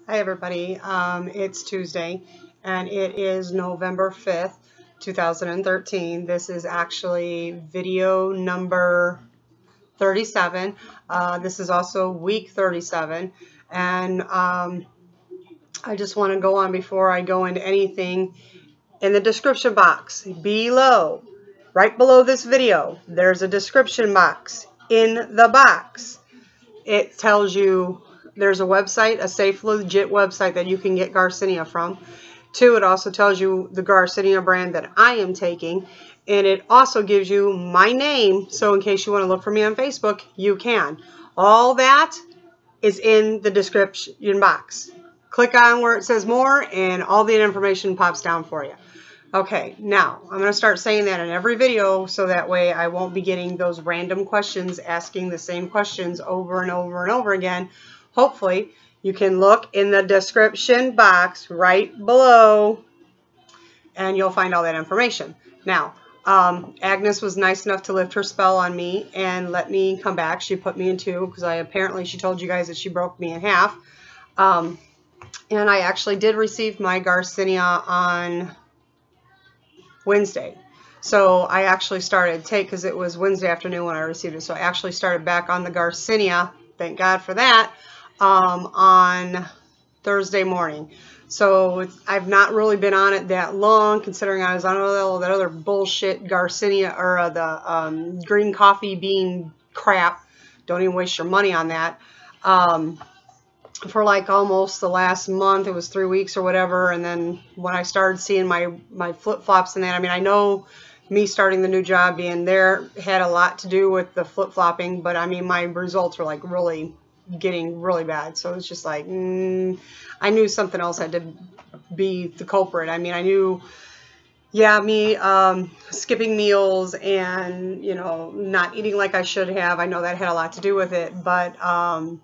Hi everybody, it's Tuesday and it is November 5th, 2013. This is actually video number 37. This is also week 37 and I just want to go on before I go into anything. In the description box below, right below this video, there's a description box. In the box, it tells you there's a website, a safe, legit website that you can get Garcinia from. 2, it also tells you the Garcinia brand that I am taking. And it also gives you my name, so in case you want to look for me on Facebook, you can. All that is in the description box. Click on where it says more, and all the information pops down for you. Okay, now I'm going to start saying that in every video so that way I won't be getting those random questions asking the same questions over and over and over again. Hopefully, you can look in the description box right below and you'll find all that information. Now, Agnes was nice enough to lift her spell on me and let me come back. She put me in 2 because she told you guys that she broke me in half. And I actually did receive my Garcinia on Wednesday. So I actually started because it was Wednesday afternoon when I received it. So I actually started back on the Garcinia, thank God for that, on Thursday morning. So I've not really been on it that long, considering I was on all that other bullshit Garcinia, or the green coffee bean crap. Don't even waste your money on that. For like almost the last month. It was 3 weeks or whatever, and then when I started seeing my flip-flops and that, I mean, I know me starting the new job being there had a lot to do with the flip-flopping, but I mean, my results were like really getting really bad. So it's just like, I knew something else had to be the culprit. I mean, I knew, yeah, me skipping meals and, you know, not eating like I should have, I know that had a lot to do with it, but I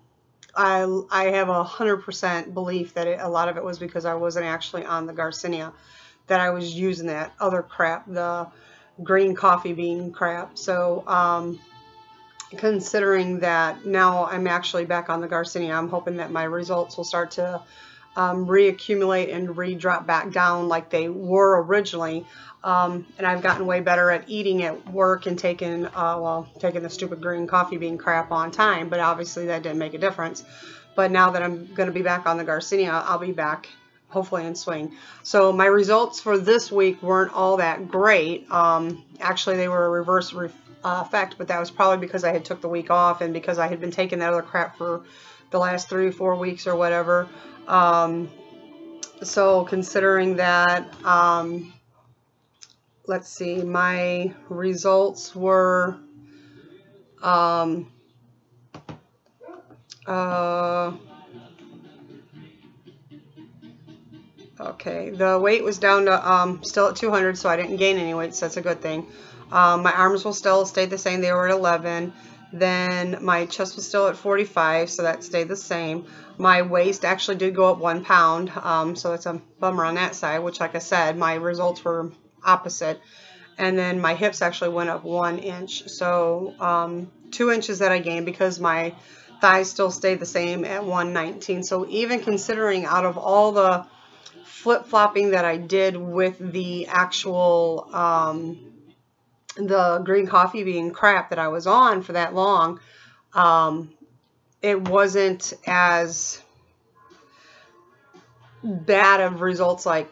have 100% belief that a lot of it was because I wasn't actually on the Garcinia, that I was using that other crap, the green coffee bean crap. So considering that now I'm actually back on the Garcinia, I'm hoping that my results will start to reaccumulate and re-drop back down like they were originally. And I've gotten way better at eating at work and taking the stupid green coffee bean crap on time, but obviously that didn't make a difference. But now that I'm going to be back on the Garcinia, I'll be back hopefully in swing. So my results for this week weren't all that great. Actually, they were a reverse effect, but that was probably because I had took the week off and because I had been taking that other crap for the last 3 or 4 weeks or whatever. So considering that, let's see, my results were, okay, the weight was down to, still at 200, so I didn't gain any weight, so that's a good thing. My arms will still stay the same, they were at 11. Then my chest was still at 45, so that stayed the same. My waist actually did go up 1 pound, so it's a bummer on that side, which, like I said, my results were opposite. And then my hips actually went up 1 inch, so 2 inches that I gained because my thighs still stayed the same at 119. So even considering out of all the flip-flopping that I did with the actual the green coffee bean crap that I was on for that long, it wasn't as bad of results. Like,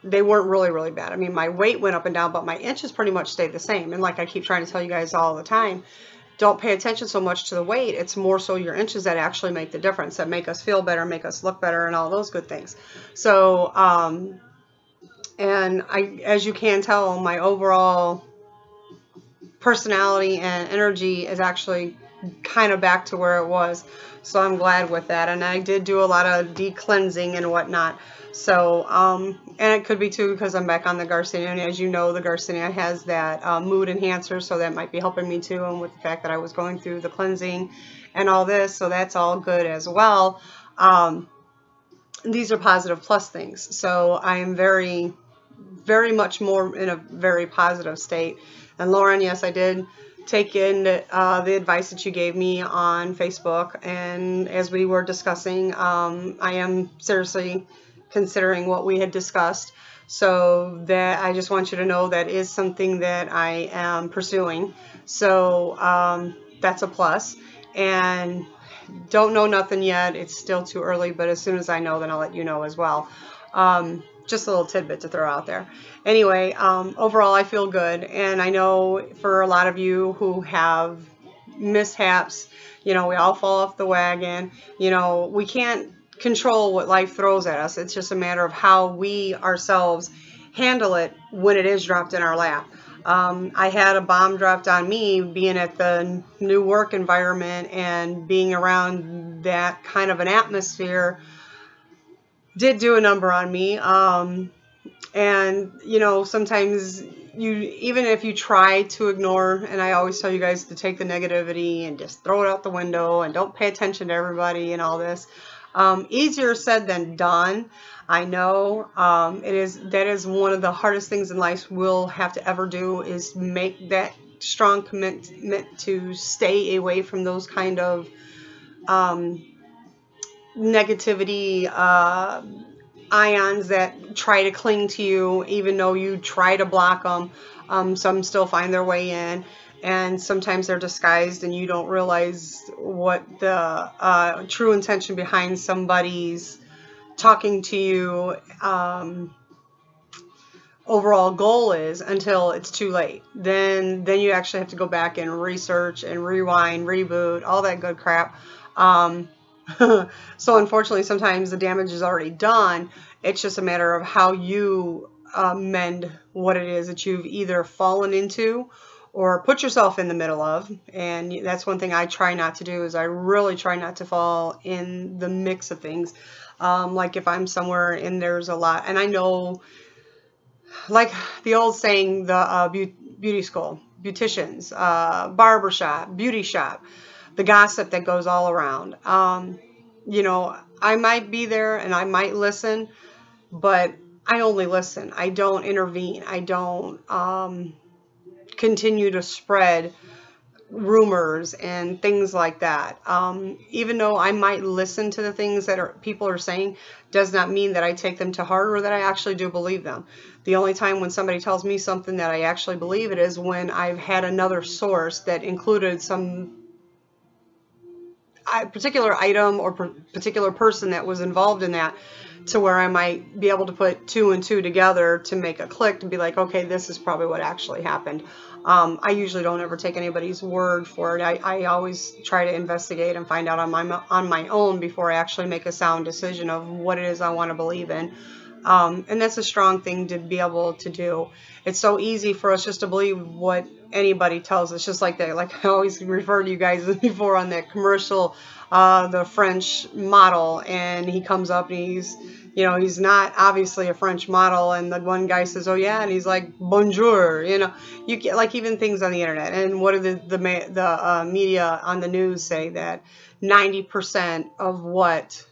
they weren't really bad. I mean, my weight went up and down, but my inches pretty much stayed the same. And like I keep trying to tell you guys all the time, don't pay attention so much to the weight. It's more so your inches that actually make the difference, that make us feel better, make us look better, and all those good things. So and as you can tell, my overall personality and energy is actually kind of back to where it was, so I'm glad with that. And I did do a lot of de-cleansing and whatnot, so and it could be too because I'm back on the Garcinia, and as you know, the Garcinia has that mood enhancer, so that might be helping me too, and with the fact that I was going through the cleansing and all this, so that's all good as well. These are positive plus things, so I am very much more in a very positive state. And Lauren, yes, I did taken the advice that you gave me on Facebook, and as we were discussing, I am seriously considering what we had discussed. So that I just want you to know that is something that I am pursuing. So that's a plus. And don't know nothing yet. It's still too early, but as soon as I know, then I'll let you know as well. Just a little tidbit to throw out there. Anyway, overall, I feel good. And I know for a lot of you who have mishaps, you know, we all fall off the wagon. You know, we can't control what life throws at us. It's just a matter of how we ourselves handle it when it is dropped in our lap. I had a bomb dropped on me being at the new work environment, and being around that kind of an atmosphere did do a number on me. And you know, sometimes even if you try to ignore, and I always tell you guys to take the negativity and just throw it out the window and don't pay attention to everybody and all this. Easier said than done. I know that is one of the hardest things in life we'll have to ever do, is make that strong commitment to stay away from those kind of negativity ions that try to cling to you, even though you try to block them. Some still find their way in, and sometimes they're disguised and you don't realize what the true intention behind somebody's talking to you overall goal is, until it's too late. Then you actually have to go back and research and rewind, reboot, all that good crap. So unfortunately, sometimes the damage is already done. It's just a matter of how you mend what it is that you've either fallen into or put yourself in the middle of. And that's one thing I try not to do, is I really try not to fall in the mix of things. Like if I'm somewhere and there's a lot, and I know, like the old saying, the beauty school, beauticians, barbershop, beauty shop, the gossip that goes all around. You know, I might be there and I might listen, but I only listen. I don't intervene. I don't continue to spread rumors and things like that. Even though I might listen to the things that people are saying, does not mean that I take them to heart or that I actually do believe them. The only time when somebody tells me something that I actually believe it is when I've had another source that included some particular item or particular person that was involved in that, to where I might be able to put 2 and 2 together to make a click and be like, okay, this is probably what actually happened. I usually don't ever take anybody's word for it. I always try to investigate and find out on my own before I actually make a sound decision of what it is I want to believe in. And that's a strong thing to be able to do. It's so easy for us just to believe what anybody tells us, just like that. Like I always refer to you guys before on that commercial, the French model, and he comes up and he's not obviously a French model, and the one guy says, oh yeah, and he's like, bonjour. You know, you get like even things on the internet. And what do the media on the news say? That 90% of what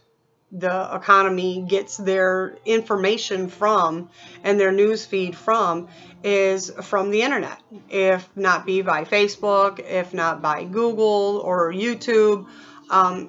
the economy gets their information from and their news feed from is from the internet. If not be by Facebook, if not by Google or YouTube.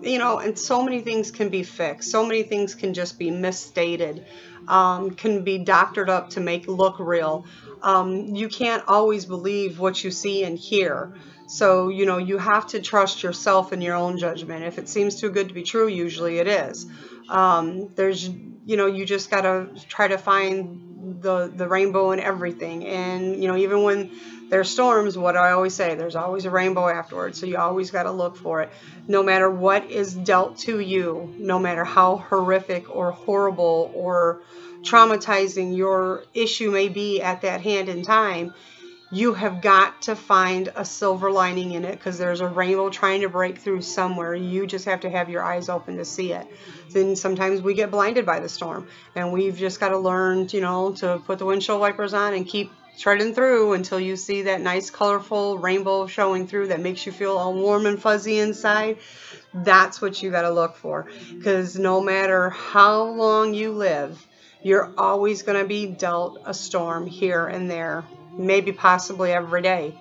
You know, and so many things can be fixed. So many things can just be misstated, can be doctored up to make look real. You can't always believe what you see and hear. So, you know, you have to trust yourself and your own judgment. If it seems too good to be true, usually it is. You just got to try to find the rainbow in everything. And, you know, even when there's storms, what do I always say? There's always a rainbow afterwards. So you always got to look for it. No matter what is dealt to you, no matter how horrific or horrible or traumatizing your issue may be at that hand in time, you have got to find a silver lining in it, because there's a rainbow trying to break through somewhere. You just have to have your eyes open to see it. Then sometimes we get blinded by the storm, and we've just got to learn, you know, to put the windshield wipers on and keep treading through until you see that nice colorful rainbow showing through that makes you feel all warm and fuzzy inside. That's what you got to look for, because no matter how long you live, you're always going to be dealt a storm here and there, maybe possibly every day.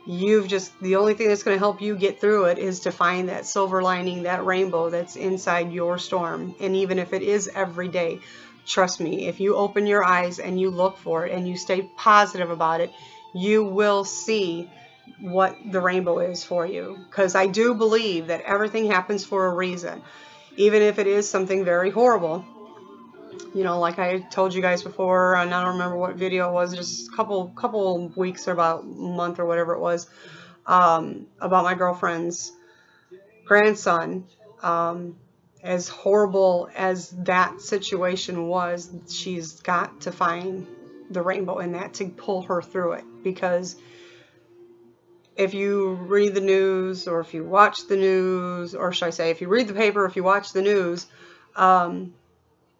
The only thing that's going to help you get through it is to find that silver lining, that rainbow that's inside your storm. And even if it is every day, trust me, if you open your eyes and you look for it and you stay positive about it, you will see what the rainbow is for you. Because I do believe that everything happens for a reason, even if it is something very horrible. You know, like I told you guys before, and I don't remember what video it was, just a couple weeks or about a month or whatever it was, about my girlfriend's grandson. As horrible as that situation was, she's got to find the rainbow in that to pull her through it. Because if you read the news, or if you watch the news, or should I say, if you read the paper, if you watch the news,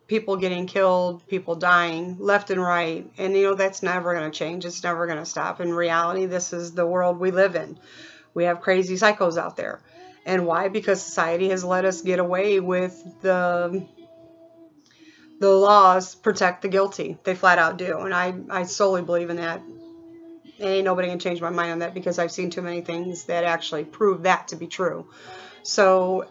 people getting killed, people dying left and right, and you know, that's never going to change. It's never going to stop. In reality, this is the world we live in. We have crazy psychos out there. And why? Because society has let us get away with the laws protect the guilty. They flat out do. And I solely believe in that. And ain't nobody can change my mind on that, because I've seen too many things that actually prove that to be true. So,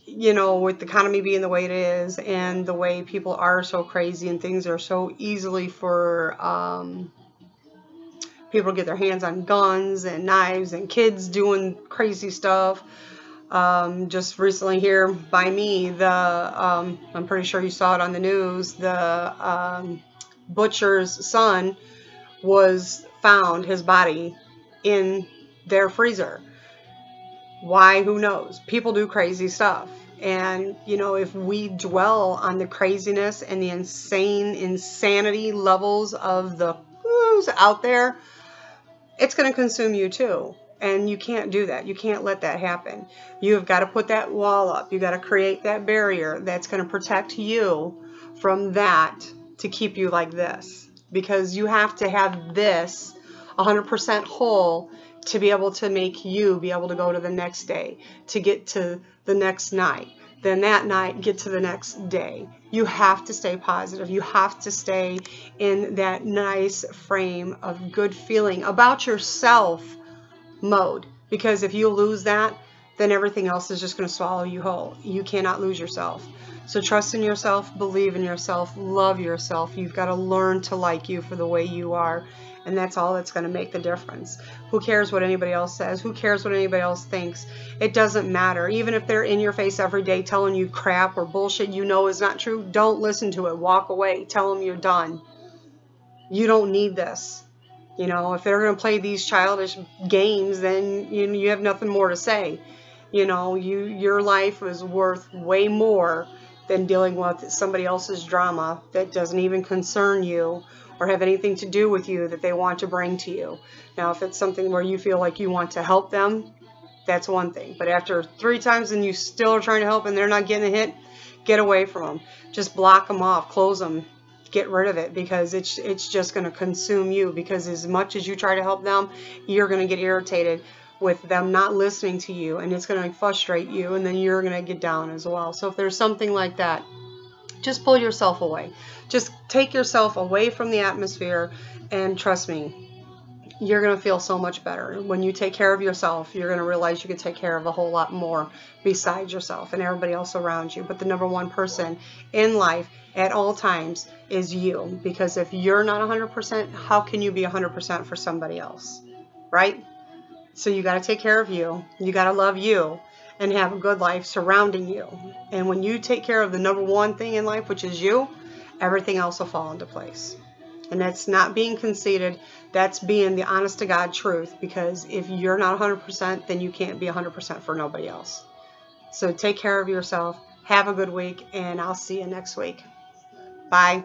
you know, with the economy being the way it is, and the way people are so crazy, and things are so easily for people to get their hands on guns and knives, and kids doing crazy stuff. Just recently here by me, I'm pretty sure you saw it on the news, the butcher's son was found, his body, in their freezer. Why? Who knows? People do crazy stuff. And, you know, if we dwell on the craziness and the insanity levels of the who's out there, it's going to consume you too. And you can't do that. You can't let that happen. You have got to put that wall up. You got to create that barrier that's going to protect you from that, to keep you like this. Because you have to have this 100% whole to be able to make you be able to go to the next day, to get to the next night, then that night get to the next day. You have to stay positive. You have to stay in that nice frame of good feeling about yourself mode, because if you lose that, then everything else is just going to swallow you whole. You cannot lose yourself. So trust in yourself, believe in yourself, love yourself. You've got to learn to like you for the way you are. And that's all that's going to make the difference. Who cares what anybody else says? Who cares what anybody else thinks? It doesn't matter. Even if they're in your face every day telling you crap or bullshit you know is not true, don't listen to it. Walk away. Tell them you're done. You don't need this. You know, if they're going to play these childish games, then you have nothing more to say. You know, your life is worth way more than dealing with somebody else's drama that doesn't even concern you or have anything to do with you that they want to bring to you. Now, if it's something where you feel like you want to help them, that's one thing. But after 3 times and you still are trying to help and they're not getting a hit, get away from them. Just block them off, close them, get rid of it, because it's just going to consume you. Because as much as you try to help them, you're going to get irritated with them not listening to you, and it's going to frustrate you, and then you're going to get down as well. So if there's something like that, just pull yourself away. Just take yourself away from the atmosphere, and trust me, you're going to feel so much better. When you take care of yourself, you're going to realize you can take care of a whole lot more besides yourself and everybody else around you. But the number one person in life at all times is you, because if you're not 100%, how can you be 100% for somebody else, right? So you got to take care of you. You got to love you and have a good life surrounding you. And when you take care of the number one thing in life, which is you, everything else will fall into place. And that's not being conceited. That's being the honest to God truth. Because if you're not 100%, then you can't be 100% for nobody else. So take care of yourself. Have a good week, and I'll see you next week. Bye.